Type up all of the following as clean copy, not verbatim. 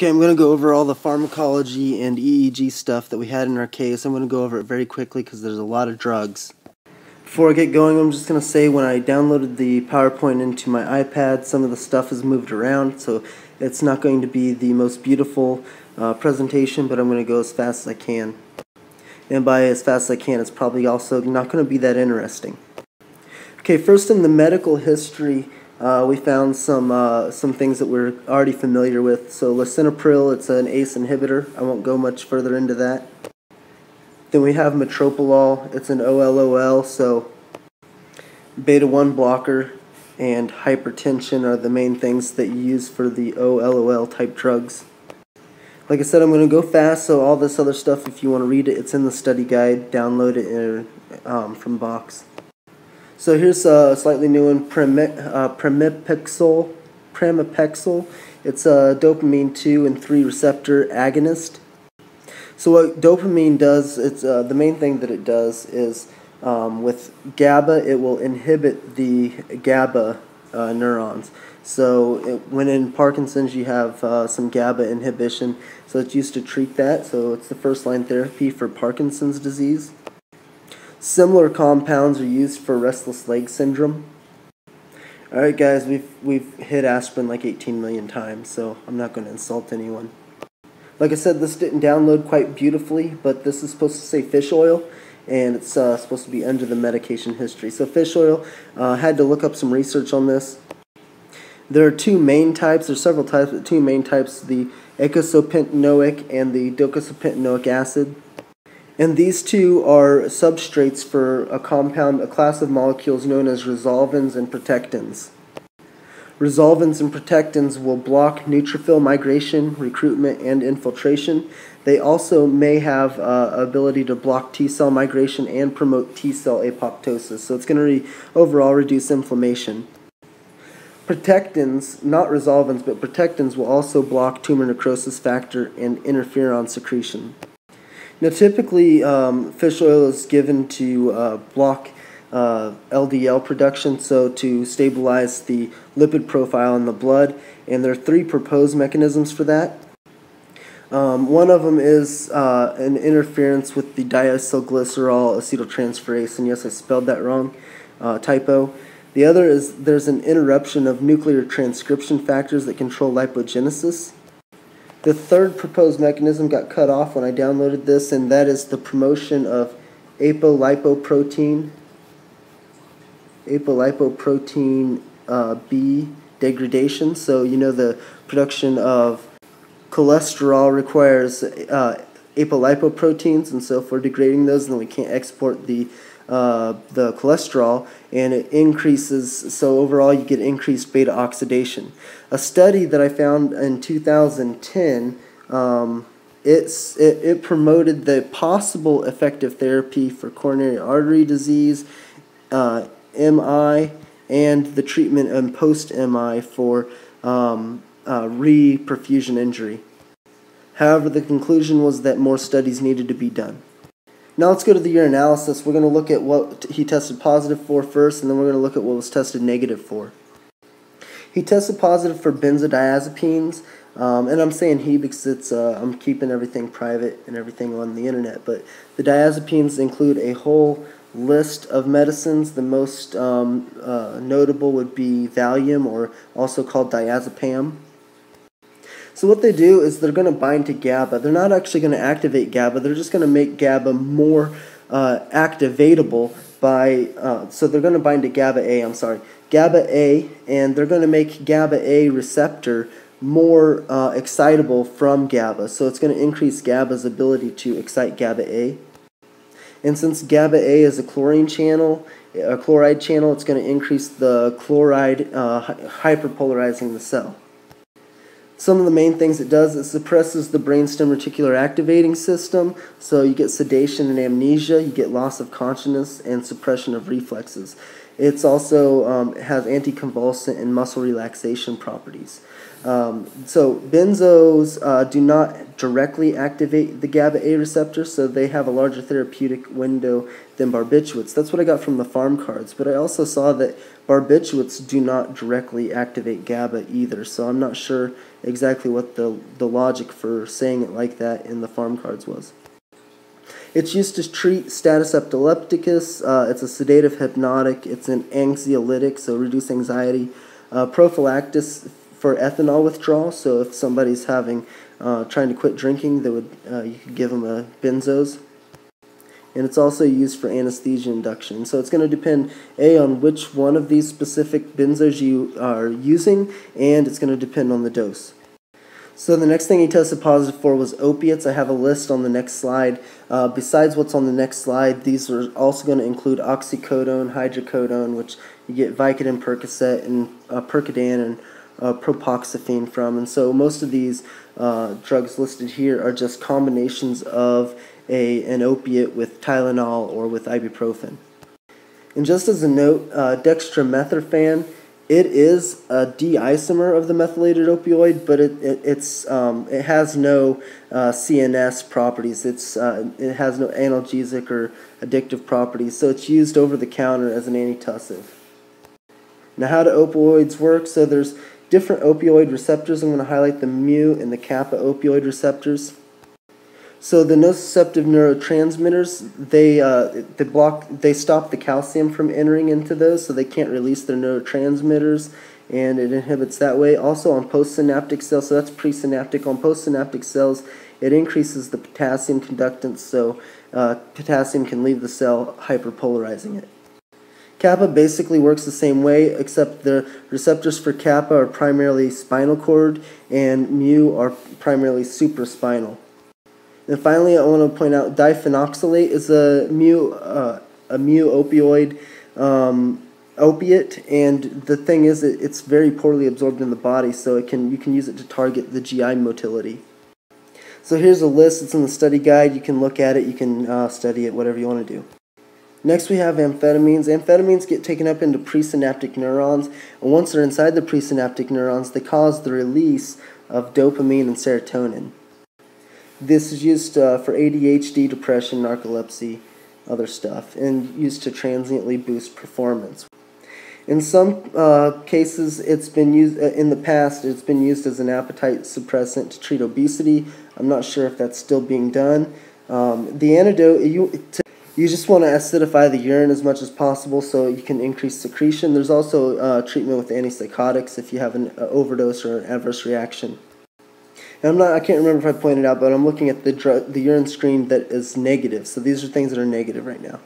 Okay, I'm going to go over all the pharmacology and EEG stuff that we had in our case. I'm going to go over it very quickly because there's a lot of drugs. Before I get going, I'm just going to say when I downloaded the PowerPoint into my iPad, some of the stuff has moved around, so it's not going to be the most beautiful presentation, but I'm going to go as fast as I can. And by as fast as I can, it's probably also not going to be that interesting. Okay, first in the medical history, we found some things that we're already familiar with. So Lisinopril, it's an ACE inhibitor. I won't go much further into that. Then we have Metropolol, it's an OLOL, so beta-1 blocker and hypertension are the main things that you use for the OLOL type drugs. Like I said, I'm going to go fast, so all this other stuff, if you want to read it, it's in the study guide. Download it from Box. So here's a slightly new one, Primopexyl. It's a dopamine 2 and 3 receptor agonist. So what dopamine does, it's the main thing that it does is with GABA, it will inhibit the GABA neurons. So when in Parkinson's you have some GABA inhibition, so it's used to treat that. So it's the first line therapy for Parkinson's disease. Similar compounds are used for restless leg syndrome. Alright guys, we've hit aspirin like 18 million times, so I'm not going to insult anyone. Like I said, this didn't download quite beautifully, but this is supposed to say fish oil, and it's supposed to be under the medication history. So fish oil, had to look up some research on this. There are two main types, there's several types, but two main types, the eicosapentaenoic and the docosapentaenoic acid. And these two are substrates for a class of molecules known as resolvins and protectins. Resolvins and protectins will block neutrophil migration, recruitment, and infiltration. They also may have ability to block T-cell migration and promote T-cell apoptosis. So it's going to overall reduce inflammation. Protectins, not resolvins, but protectins will also block tumor necrosis factor and interferon secretion. Now, typically, fish oil is given to block LDL production, so to stabilize the lipid profile in the blood, and there are three proposed mechanisms for that. One of them is an interference with the diacylglycerol acetyltransferase, and yes, I spelled that wrong, typo. The other is there's an interruption of nuclear transcription factors that control lipogenesis. The third proposed mechanism got cut off when I downloaded this, and that is the promotion of apolipoprotein B degradation. So you know the production of cholesterol requires apolipoproteins, and so if we're degrading those, then we can't export the cholesterol, and it increases, so overall you get increased beta oxidation. A study that I found in 2010, it promoted the possible effective therapy for coronary artery disease, MI, and the treatment and post-MI for reperfusion injury. However, the conclusion was that more studies needed to be done. Now let's go to the urinalysis. We're going to look at what he tested positive for first, and then we're going to look at what was tested negative for. He tested positive for benzodiazepines, and I'm saying he because it's I'm keeping everything private and everything on the internet, but the diazepines include a whole list of medicines. The most notable would be Valium, or also called diazepam. So what they do is they're going to bind to GABA. They're not actually going to activate GABA. They're just going to make GABA more activatable by, so they're going to bind to GABA-A, GABA-A, and they're going to make GABA-A receptor more excitable from GABA. So it's going to increase GABA's ability to excite GABA-A. And since GABA-A is a chloride channel, it's going to increase the chloride hyperpolarizing the cell. Some of the main things it does, it suppresses the brainstem reticular activating system, so you get sedation and amnesia, you get loss of consciousness, and suppression of reflexes. It's also has anticonvulsant and muscle relaxation properties. So benzos do not directly activate the GABA A receptor, so they have a larger therapeutic window than barbiturates. That's what I got from the farm cards, but I also saw that barbiturates do not directly activate GABA either, so I'm not sure exactly what the logic for saying it like that in the farm cards was. It's used to treat status epilepticus. It's a sedative hypnotic. It's an anxiolytic, so reduce anxiety. Prophylactis for ethanol withdrawal. So if somebody's trying to quit drinking, they would you could give them a benzos. And it's also used for anesthesia induction. So it's going to depend on which one of these specific benzos you are using, and it's going to depend on the dose. So the next thing he tested positive for was opiates. I have a list on the next slide. Besides what's on the next slide, these are also going to include oxycodone, hydrocodone, which you get Vicodin, Percocet, and Percodan, and propoxyphene from. And so most of these drugs listed here are just combinations of an opiate with Tylenol or with ibuprofen. And just as a note, dextromethorphan, it is a D-isomer of the methylated opioid, but it has no CNS properties. It has no analgesic or addictive properties, so it's used over the counter as an antitussive. Now, how do opioids work? So there's different opioid receptors. I'm going to highlight the mu and the kappa opioid receptors. So the nociceptive neurotransmitters, they stop the calcium from entering into those, so they can't release their neurotransmitters, and it inhibits that way. Also on postsynaptic cells, so that's presynaptic. On postsynaptic cells, it increases the potassium conductance, so potassium can leave the cell, hyperpolarizing it. Kappa basically works the same way, except the receptors for kappa are primarily spinal cord, and mu are primarily supraspinal. And finally, I want to point out diphenoxylate is a mu opioid opiate, and the thing is, it's very poorly absorbed in the body, so you can use it to target the GI motility. So here's a list. It's in the study guide. You can look at it. You can study it, whatever you want to do. Next we have amphetamines. Amphetamines get taken up into presynaptic neurons, and once they're inside the presynaptic neurons, they cause the release of dopamine and serotonin. This is used for ADHD, depression, narcolepsy, other stuff, and used to transiently boost performance. In some cases, it's been used in the past. It's been used as an appetite suppressant to treat obesity. I'm not sure if that's still being done. The antidote, you just want to acidify the urine as much as possible so you can increase secretion. There's also treatment with antipsychotics if you have an overdose or an adverse reaction. And I can't remember if I pointed out, but I'm looking at the urine screen that is negative. So these are things that are negative right now.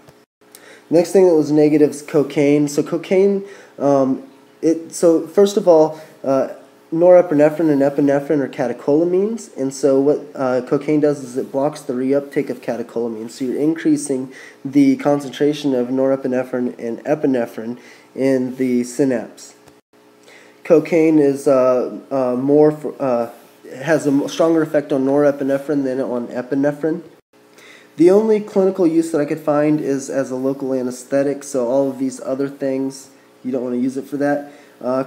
Next thing that was negative is cocaine. So cocaine, so first of all, norepinephrine and epinephrine are catecholamines, and so what cocaine does is it blocks the reuptake of catecholamines. So you're increasing the concentration of norepinephrine and epinephrine in the synapse. Cocaine is has a stronger effect on norepinephrine than on epinephrine. The only clinical use that I could find is as a local anesthetic, so all of these other things, you don't want to use it for that.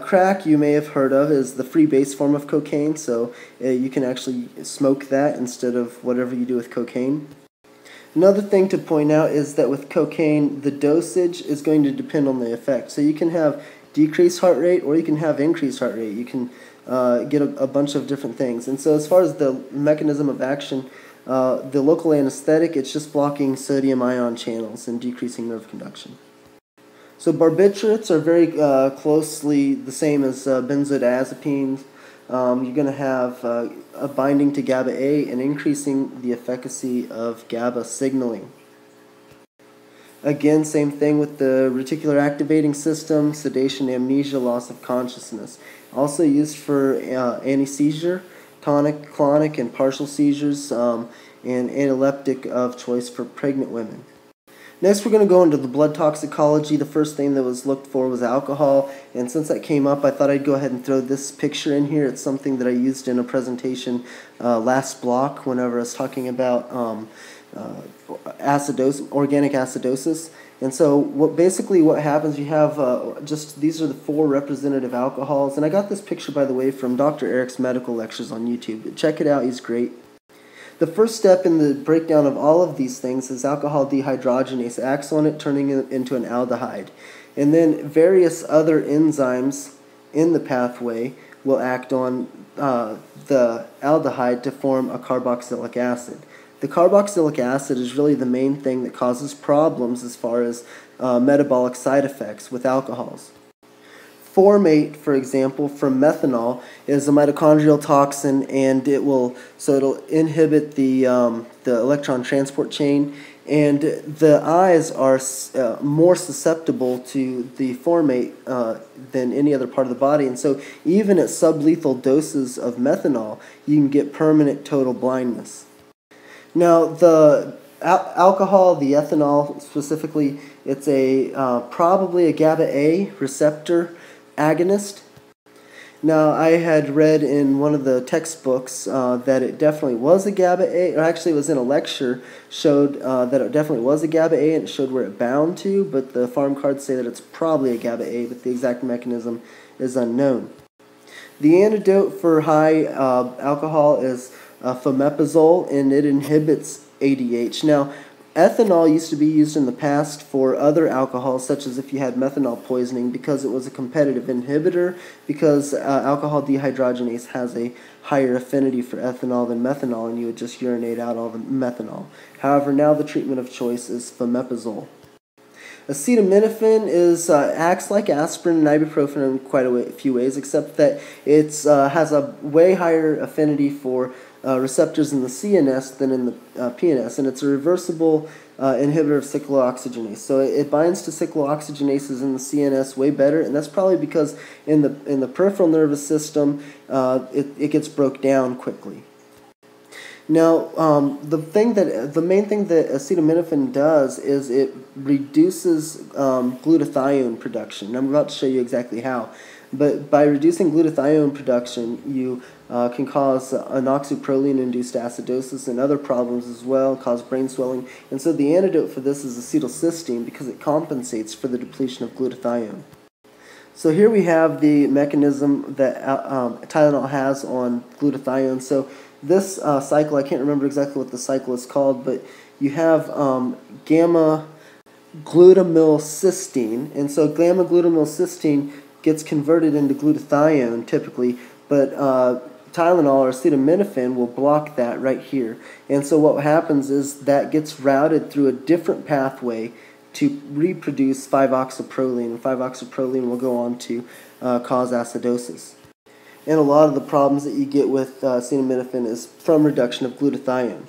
Crack, you may have heard of, is the free base form of cocaine, so you can actually smoke that instead of whatever you do with cocaine. Another thing to point out is that with cocaine, the dosage is going to depend on the effect. So you can have decreased heart rate or you can have increased heart rate. You can get a bunch of different things. And so as far as the mechanism of action, the local anesthetic, it's just blocking sodium ion channels and decreasing nerve conduction. So barbiturates are very closely the same as benzodiazepines. You're going to have a binding to GABA-A and increasing the efficacy of GABA signaling. Again, same thing with the reticular activating system, sedation, amnesia, loss of consciousness. Also used for anti-seizure, tonic, clonic, and partial seizures, and analeptic of choice for pregnant women. Next, we're going to go into the blood toxicology. The first thing that was looked for was alcohol, and since that came up, I thought I'd go ahead and throw this picture in here. It's something that I used in a presentation last block whenever I was talking about organic acidosis. And so what happens, you have these are the 4 representative alcohols, and I got this picture, by the way, from Dr. Eric's medical lectures on YouTube. Check it out, he's great. The first step in the breakdown of all of these things is alcohol dehydrogenase acts on it, turning it into an aldehyde. And then various other enzymes in the pathway will act on the aldehyde to form a carboxylic acid. The carboxylic acid is really the main thing that causes problems as far as metabolic side effects with alcohols. Formate, for example, from methanol is a mitochondrial toxin, and it'll inhibit the electron transport chain, and the eyes are more susceptible to the formate than any other part of the body, and so even at sublethal doses of methanol, you can get permanent total blindness. Now, the alcohol, the ethanol specifically, it's probably a GABA-A receptor agonist. Now, I had read in one of the textbooks that it definitely was a GABA-A, or actually it was in a lecture, showed that it definitely was a GABA-A, and it showed where it bound to, but the pharm cards say that it's probably a GABA-A, but the exact mechanism is unknown. The antidote for high alcohol is Pramipexole, and it inhibits ADH. Now, ethanol used to be used in the past for other alcohols, such as if you had methanol poisoning, because it was a competitive inhibitor, because alcohol dehydrogenase has a higher affinity for ethanol than methanol, and you would just urinate out all the methanol. However, now the treatment of choice is Pramipexole. Acetaminophen acts like aspirin and ibuprofen in quite a few ways, except that it has a way higher affinity for receptors in the CNS than in the PNS, and it's a reversible inhibitor of cyclooxygenase. So it binds to cyclooxygenases in the CNS way better, and that's probably because in the peripheral nervous system it gets broke down quickly. Now, the main thing that acetaminophen does is it reduces glutathione production. I'm about to show you exactly how. But by reducing glutathione production, you can cause anoxaproline-induced acidosis and other problems as well, cause brain swelling. And so the antidote for this is acetylcysteine, because it compensates for the depletion of glutathione. So here we have the mechanism that Tylenol has on glutathione. So this cycle, I can't remember exactly what the cycle is called, but you have gamma-glutamylcysteine. And so gamma-glutamylcysteine gets converted into glutathione typically, but Tylenol or acetaminophen will block that right here. And so what happens is that gets routed through a different pathway to reproduce 5-oxyproline, and 5-oxyproline will go on to cause acidosis. And a lot of the problems that you get with acetaminophen is from reduction of glutathione.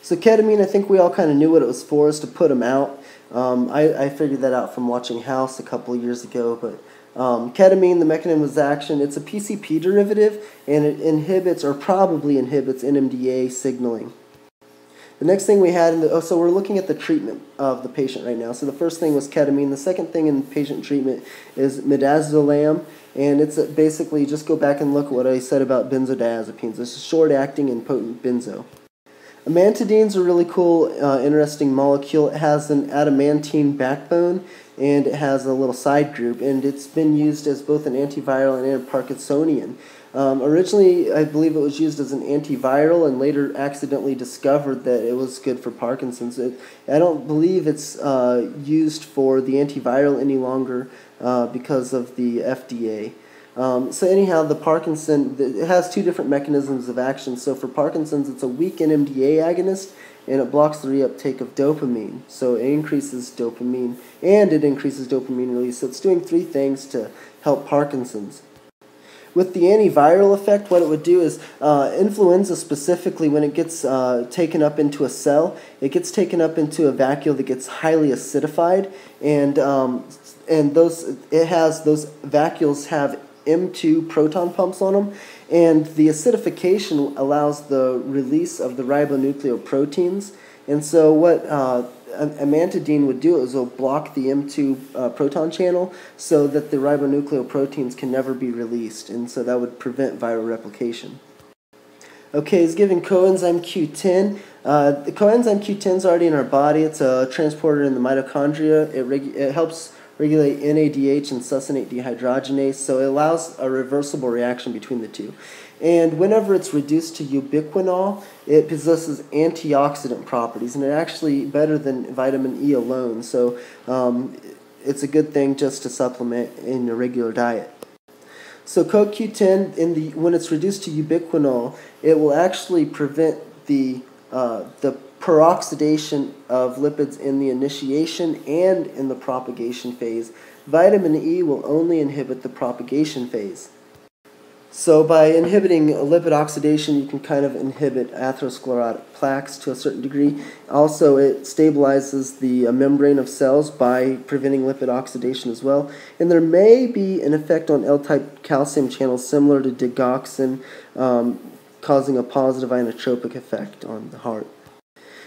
So ketamine, I think we all kind of knew what it was for, is to put them out. I figured that out from watching House a couple of years ago, but ketamine, the mechanism of action, it's a PCP derivative, and it inhibits, or probably inhibits, NMDA signaling. The next thing we had, so we're looking at the treatment of the patient right now. So the first thing was ketamine. The second thing in patient treatment is Midazolam, and it's basically, just go back and look at what I said about benzodiazepines. It's a short-acting and potent benzo. Amantadine is a really cool, interesting molecule. It has an adamantine backbone, and it has a little side group, and it's been used as both an antiviral and anti-Parkinsonian. Originally, I believe it was used as an antiviral, and later accidentally discovered that it was good for Parkinson's. I don't believe it's used for the antiviral any longer because of the FDA. So anyhow, it has two different mechanisms of action. So for Parkinson's, it's a weak NMDA agonist, and it blocks the reuptake of dopamine. So it increases dopamine, and it increases dopamine release. So it's doing three things to help Parkinson's. With the antiviral effect, what it would do is influenza specifically, when it gets taken up into a cell, it gets taken up into a vacuole that gets highly acidified, and those vacuoles have M2 proton pumps on them, and the acidification allows the release of the ribonucleoproteins. And so what amantadine would do is it'll block the M2 proton channel so that the ribonucleoproteins can never be released, and so that would prevent viral replication. Okay, it's giving coenzyme Q10. The coenzyme Q10 is already in our body. It's a transporter in the mitochondria. It helps regulate NADH and succinate dehydrogenase, so it allows a reversible reaction between the two. And whenever it's reduced to ubiquinol, it possesses antioxidant properties, and it's actually better than vitamin E alone. So it's a good thing just to supplement in your regular diet. So CoQ10, when it's reduced to ubiquinol, it will actually prevent the peroxidation of lipids in the initiation and in the propagation phase. Vitamin E will only inhibit the propagation phase. So by inhibiting lipid oxidation, you can kind of inhibit atherosclerotic plaques to a certain degree. Also, it stabilizes the membrane of cells by preventing lipid oxidation as well. And there may be an effect on L-type calcium channels similar to digoxin, causing a positive inotropic effect on the heart.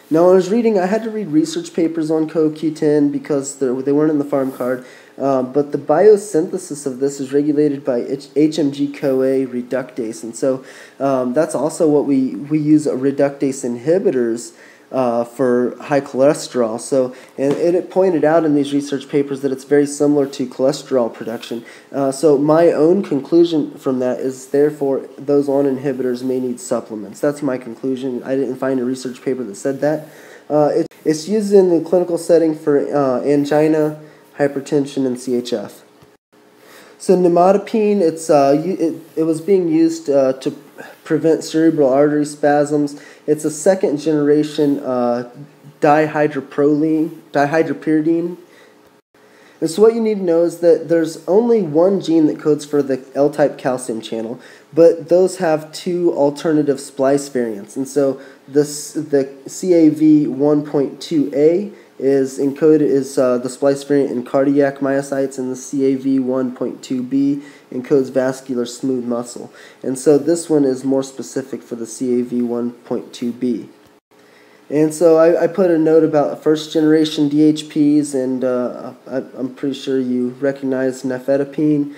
Now, when I was reading, I had to read research papers on CoQ10 because they weren't in the farm card. But the biosynthesis of this is regulated by HMG-CoA reductase, and so that's also what we use reductase inhibitors for high cholesterol. So, and it pointed out in these research papers that it's very similar to cholesterol production. So my own conclusion from that is, therefore, those on inhibitors may need supplements. That's my conclusion. I didn't find a research paper that said that. It's used in the clinical setting for angina, hypertension, and CHF. So nimodipine, it was being used to prevent cerebral artery spasms. It's a second generation dihydropyridine. And so what you need to know is that there's only one gene that codes for the L-type calcium channel, but those have two alternative splice variants. And so the CAV1.2A is the splice variant in cardiac myocytes, and the CAV1.2B encodes vascular smooth muscle. And so this one is more specific for the CAV1.2B. And so I put a note about first generation DHPs, and I'm pretty sure you recognize nephetipine.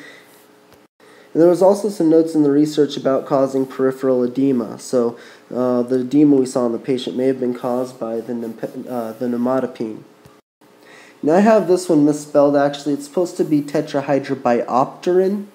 And there was also some notes in the research about causing peripheral edema. So the edema we saw in the patient may have been caused by the nimodipine. Now I have this one misspelled actually. It's supposed to be Tetrahydrobiopterin.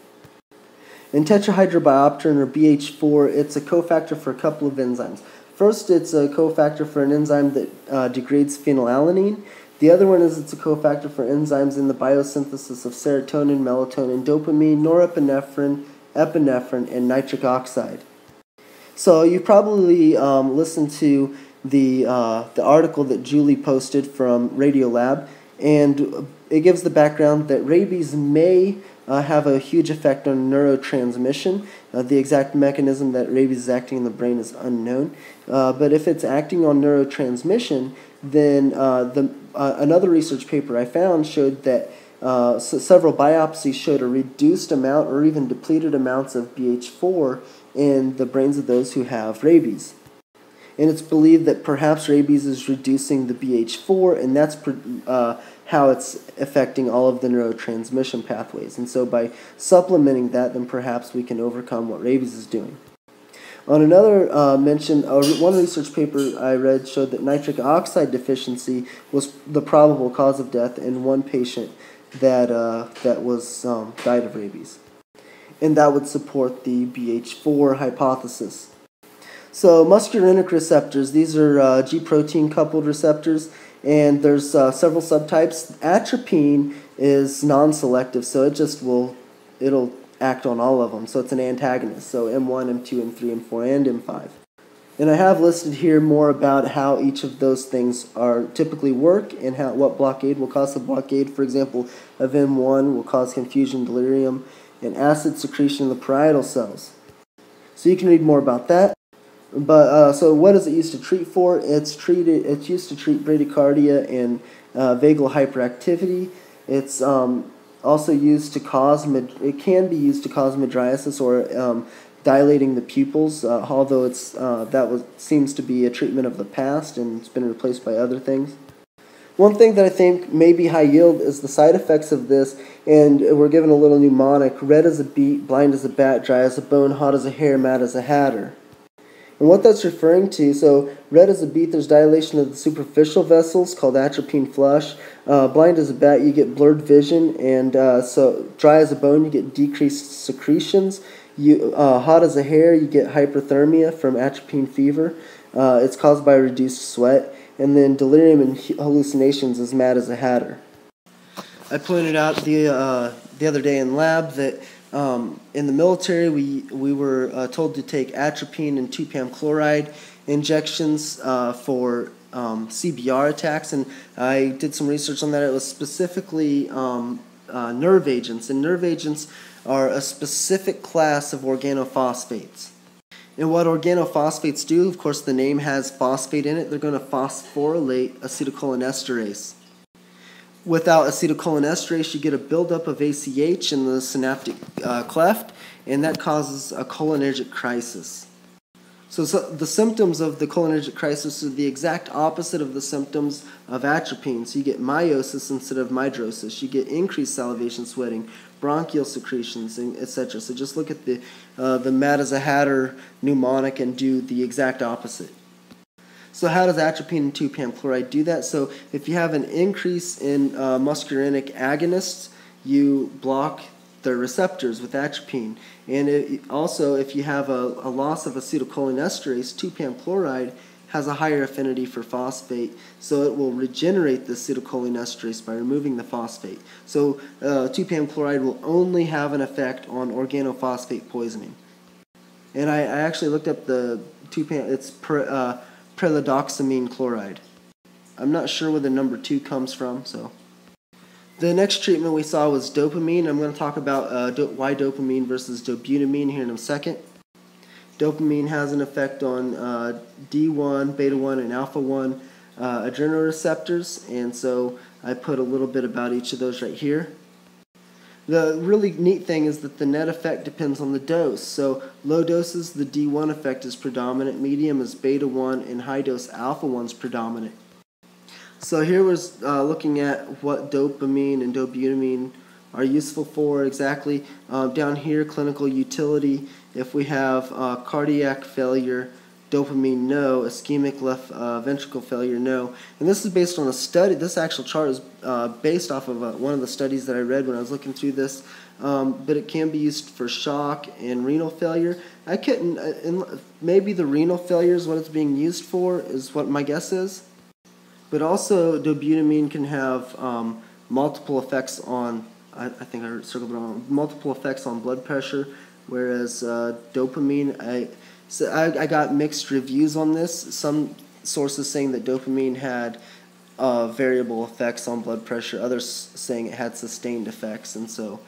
And Tetrahydrobiopterin, or BH4, it's a cofactor for a couple of enzymes. First, it's a cofactor for an enzyme that degrades phenylalanine. The other one is it's a cofactor for enzymes in the biosynthesis of serotonin, melatonin, dopamine, norepinephrine, epinephrine, and nitric oxide. So you probably listened to the article that Julie posted from Radiolab, and it gives the background that rabies may have a huge effect on neurotransmission. The exact mechanism that rabies is acting in the brain is unknown. But if it's acting on neurotransmission, then another research paper I found showed that several biopsies showed a reduced amount or even depleted amounts of BH4 in the brains of those who have rabies. And it's believed that perhaps rabies is reducing the BH4, and that's how it's affecting all of the neurotransmission pathways. And so by supplementing that, then perhaps we can overcome what rabies is doing. On another mention, one research paper I read showed that nitric oxide deficiency was the probable cause of death in one patient that died of rabies. And that would support the BH4 hypothesis. So muscarinic receptors, these are G-protein coupled receptors, and there's several subtypes. Atropine is non-selective, so it'll act on all of them. So it's an antagonist, so M1, M2, M3, M4, and M5. And I have listed here more about how each of those things are typically work and what blockade will cause the blockade. For example, of M1 will cause confusion, delirium, and acid secretion in the parietal cells. So you can read more about that. But so what is it used to treat for? It's used to treat bradycardia and vagal hyperactivity. It's also used to cause mydriasis or dilating the pupils, although seems to be a treatment of the past and it's been replaced by other things. One thing that I think may be high yield is the side effects of this, and we're given a little mnemonic: red as a beet, blind as a bat, dry as a bone, hot as a hare, mad as a hatter. And what that's referring to, so red as a beet, there's dilation of the superficial vessels called atropine flush. Blind as a bat, you get blurred vision, and so dry as a bone, you get decreased secretions. Hot as a hair, you get hyperthermia from atropine fever. It's caused by reduced sweat. And then delirium and hallucinations is mad as a hatter. I pointed out the other day in lab that in the military we were told to take atropine and 2-PAM chloride injections for CBR attacks, and I did some research on that. It was specifically nerve agents, and nerve agents are a specific class of organophosphates. And what organophosphates do, of course the name has phosphate in it, they're going to phosphorylate acetylcholinesterase. Without acetylcholinesterase, you get a buildup of ACH in the synaptic cleft, and that causes a cholinergic crisis. So the symptoms of the cholinergic crisis are the exact opposite of the symptoms of atropine. So you get meiosis instead of midrosis. You get increased salivation, sweating, bronchial secretions, etc. So just look at the mad as a hatter mnemonic and do the exact opposite. So how does atropine and 2-PAM chloride do that? So if you have an increase in muscarinic agonists, you block the receptors with atropine. And also, if you have a loss of acetylcholinesterase, 2-PAM chloride has a higher affinity for phosphate, so it will regenerate the acetylcholinesterase by removing the phosphate. So 2-PAM chloride will only have an effect on organophosphate poisoning. And I actually looked up the 2-PAM, it's prelidoxamine chloride. I'm not sure where the number 2 comes from, so. The next treatment we saw was dopamine. I'm going to talk about why dopamine versus dobutamine here in a second. Dopamine has an effect on D1, beta-1, and alpha-1 adrenoreceptors, and so I put a little bit about each of those right here. The really neat thing is that the net effect depends on the dose. So low doses, the D1 effect is predominant, medium is beta-1, and high dose alpha-1 is predominant. So here we're looking at what dopamine and dobutamine are useful for exactly. Down here, clinical utility. If we have cardiac failure, dopamine no. Ischemic left ventricle failure no. And this is based on a study. This actual chart is based off of one of the studies that I read when I was looking through this. But it can be used for shock and renal failure. I couldn't. Maybe the renal failure is what it's being used for, is what my guess is. But also, dobutamine can have multiple effects on, I think I circled it on, multiple effects on blood pressure, whereas dopamine, I got mixed reviews on this. Some sources saying that dopamine had variable effects on blood pressure, others saying it had sustained effects, and so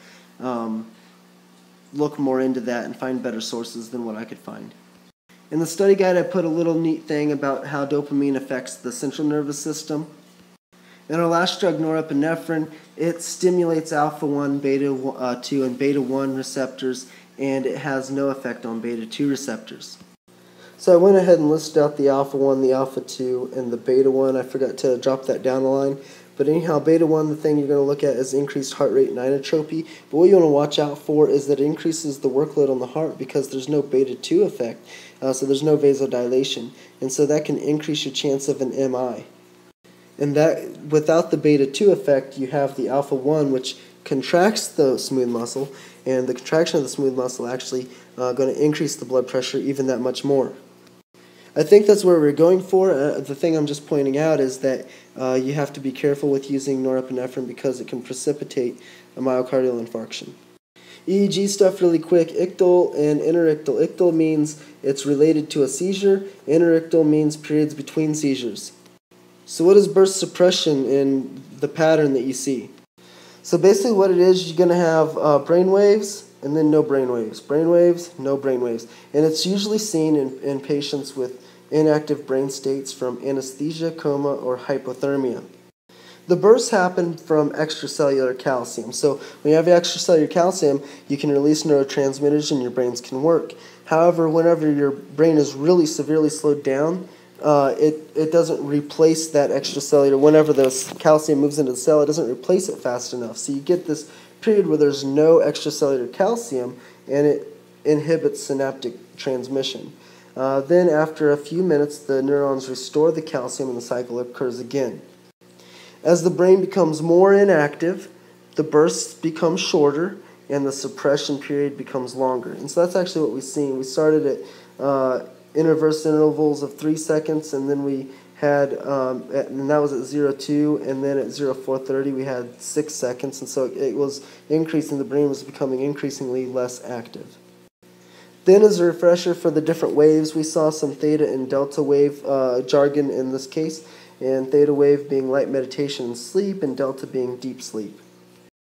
look more into that and find better sources than what I could find. In the study guide, I put a little neat thing about how dopamine affects the central nervous system. In our last drug, norepinephrine, it stimulates alpha-1, beta-2, and beta-1 receptors, and it has no effect on beta-2 receptors. So I went ahead and listed out the alpha-1, the alpha-2, and the beta-1. I forgot to drop that down the line. But anyhow, beta-1, the thing you're going to look at is increased heart rate and inotropy. But what you want to watch out for is that it increases the workload on the heart because there's no beta-2 effect. So there's no vasodilation. And so that can increase your chance of an MI. And that without the beta-2 effect, you have the alpha-1, which contracts the smooth muscle. And the contraction of the smooth muscle actually going to increase the blood pressure even that much more. I think that's where we're going for. The thing I'm just pointing out is that you have to be careful with using norepinephrine because it can precipitate a myocardial infarction. EEG stuff really quick. Ictal and interictal. Ictal means it's related to a seizure. Interictal means periods between seizures. So what is burst suppression in the pattern that you see? So basically what it is, you're going to have brain waves and then no brain waves. Brain waves, no brain waves. And it's usually seen in patients with inactive brain states from anesthesia, coma, or hypothermia. The bursts happen from extracellular calcium. So when you have extracellular calcium, you can release neurotransmitters and your brains can work. However, whenever your brain is really severely slowed down, it doesn't replace that extracellular. Whenever the calcium moves into the cell, it doesn't replace it fast enough. So you get this period where there's no extracellular calcium, and it inhibits synaptic transmission. Then after a few minutes, the neurons restore the calcium and the cycle occurs again. As the brain becomes more inactive, the bursts become shorter, and the suppression period becomes longer. And so that's actually what we've seen. We started at inverse intervals of 3 seconds, and then we had, and that was at 0.2, and then at 0.430 we had 6 seconds, and so it was increasing, the brain was becoming increasingly less active. Then as a refresher for the different waves, we saw some theta and delta wave jargon in this case, and theta wave being light meditation and sleep, and delta being deep sleep.